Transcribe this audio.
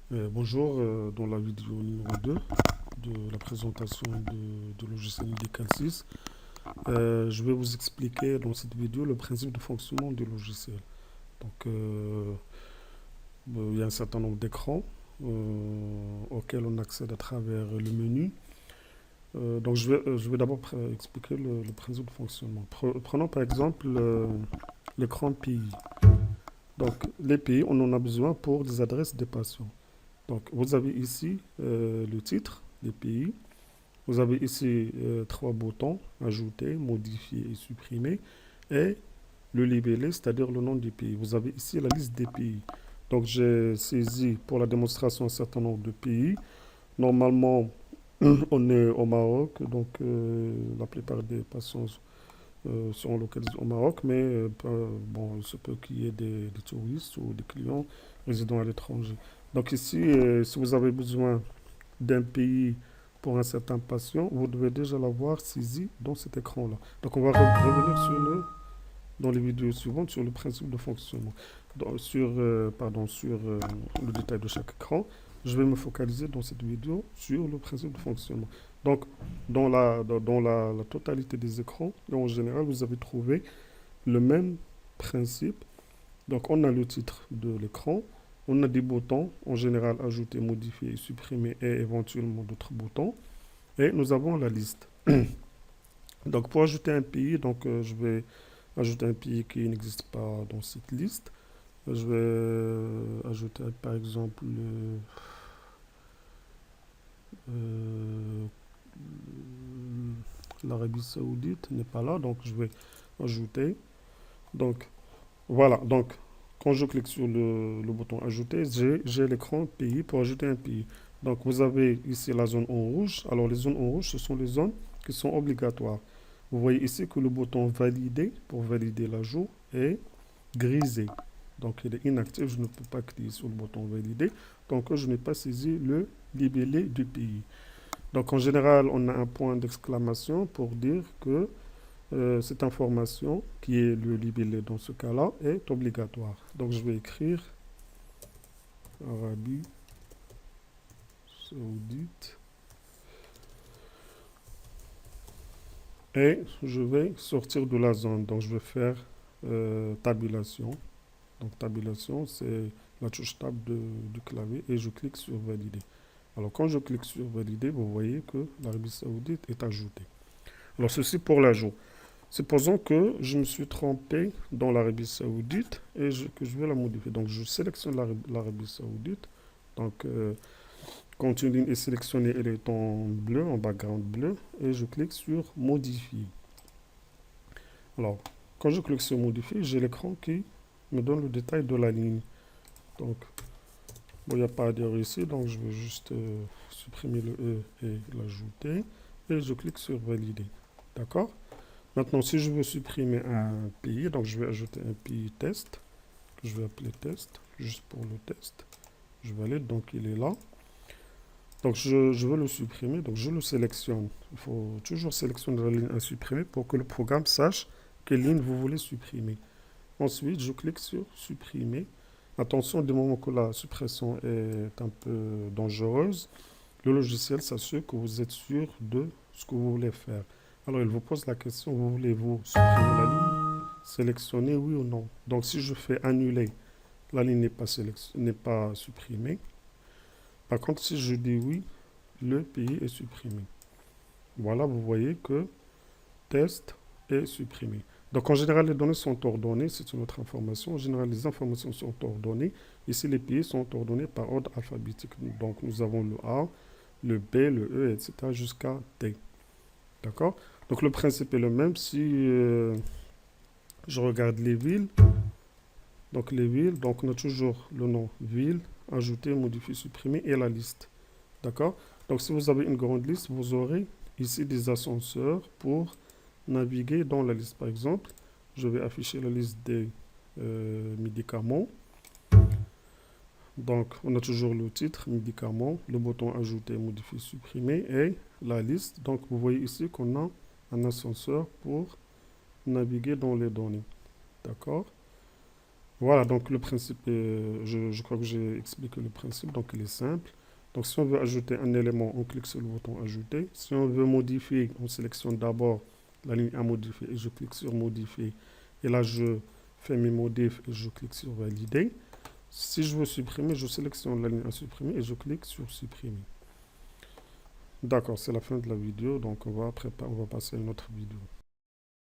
Bonjour, dans la vidéo numéro 2 de la présentation de logiciel Medical 6, je vais vous expliquer dans cette vidéo le principe de fonctionnement du logiciel. Donc, il y a un certain nombre d'écrans auxquels on accède à travers le menu. Donc, je vais d'abord expliquer le principe de fonctionnement. Prenons par exemple l'écran pays. Donc, les pays, on en a besoin pour des adresses des patients. Donc, vous avez ici le titre, les pays. Vous avez ici trois boutons, ajouter, modifier et supprimer. Et le libellé, c'est-à-dire le nom du pays. Vous avez ici la liste des pays. Donc, j'ai saisi pour la démonstration un certain nombre de pays. Normalement, on est au Maroc, donc la plupart des patients sont localisés au Maroc, mais bon, il se peut qu'il y ait des touristes ou des clients résidant à l'étranger. Donc ici, si vous avez besoin d'un pays pour un certain patient, vous devez déjà l'avoir saisi dans cet écran-là. Donc on va revenir dans les vidéos suivantes sur le principe de fonctionnement. Sur le détail de chaque écran. Je vais me focaliser dans cette vidéo sur le principe de fonctionnement. Donc, la totalité des écrans, en général, vous avez trouvé le même principe. Donc, on a le titre de l'écran, on a des boutons, en général, ajouter, modifier, supprimer et éventuellement d'autres boutons. Et nous avons la liste. Donc, pour ajouter un pays, je vais ajouter un pays qui n'existe pas dans cette liste. Je vais ajouter par exemple euh, l'Arabie Saoudite n'est pas là, donc je vais ajouter. Donc voilà, donc quand je clique sur le bouton ajouter, j'ai l'écran pays pour ajouter un pays. Donc vous avez ici la zone en rouge. Alors les zones en rouge, ce sont les zones qui sont obligatoires. Vous voyez ici que le bouton valider pour valider l'ajout est grisé. Donc il est inactif, je ne peux pas cliquer sur le bouton valider tant que je n'ai pas saisi le libellé du pays. Donc en général, on a un point d'exclamation pour dire que cette information, qui est le libellé dans ce cas-là, est obligatoire. Donc je vais écrire Arabie Saoudite et je vais sortir de la zone. Donc je vais faire tabulation. Donc tabulation, c'est la touche tab du clavier et je clique sur valider. Alors quand je clique sur valider, vous voyez que l'Arabie Saoudite est ajoutée. Alors ceci pour l'ajout. Supposons que je me suis trompé dans l'Arabie Saoudite et que je vais la modifier. Donc je sélectionne l'Arabie Saoudite. Donc quand une ligne est sélectionnée, elle est en bleu, en background bleu. Et je clique sur modifier. Alors quand je clique sur modifier, j'ai l'écran qui me donne le détail de la ligne. Donc bon, il n'y a pas d'erreur ici, donc je vais juste supprimer le E et l'ajouter. Et je clique sur valider. D'accord? Maintenant, si je veux supprimer un pays, donc je vais ajouter un pays test, que je vais appeler test, juste pour le test. Je valide, donc il est là. Donc je veux le supprimer, donc je le sélectionne. Il faut toujours sélectionner la ligne à supprimer pour que le programme sache quelle ligne vous voulez supprimer. Ensuite, je clique sur supprimer. Attention, du moment que la suppression est un peu dangereuse, le logiciel s'assure que vous êtes sûr de ce que vous voulez faire. Alors, il vous pose la question, vous voulez-vous supprimer la ligne? Sélectionner oui ou non. Donc, si je fais annuler, la ligne n'est pas supprimée. Par contre, si je dis oui, le pays est supprimé. Voilà, vous voyez que test est supprimé. Donc, en général, les données sont ordonnées. C'est une autre information. En général, les informations sont ordonnées. Ici, les pays sont ordonnés par ordre alphabétique. Donc, nous avons le A, le B, le E, etc. jusqu'à T. D'accord? Donc, le principe est le même. Si je regarde les villes, donc on a toujours le nom ville, ajouter, modifier, supprimer et la liste. D'accord? Donc, si vous avez une grande liste, vous aurez ici des ascenseurs pour naviguer dans la liste. Par exemple, je vais afficher la liste des médicaments. Donc, on a toujours le titre, médicaments, le bouton ajouter, modifier, supprimer et la liste. Donc, vous voyez ici qu'on a un ascenseur pour naviguer dans les données. D'accord? Voilà, donc le principe, je crois que j'ai expliqué le principe, donc il est simple. Donc si on veut ajouter un élément, on clique sur le bouton ajouter. Si on veut modifier, on sélectionne d'abord la ligne à modifier et je clique sur modifier. Et là, je fais mes modifs et je clique sur valider. Si je veux supprimer, je sélectionne la ligne à supprimer et je clique sur supprimer. D'accord, c'est la fin de la vidéo, donc on va passer à une autre vidéo.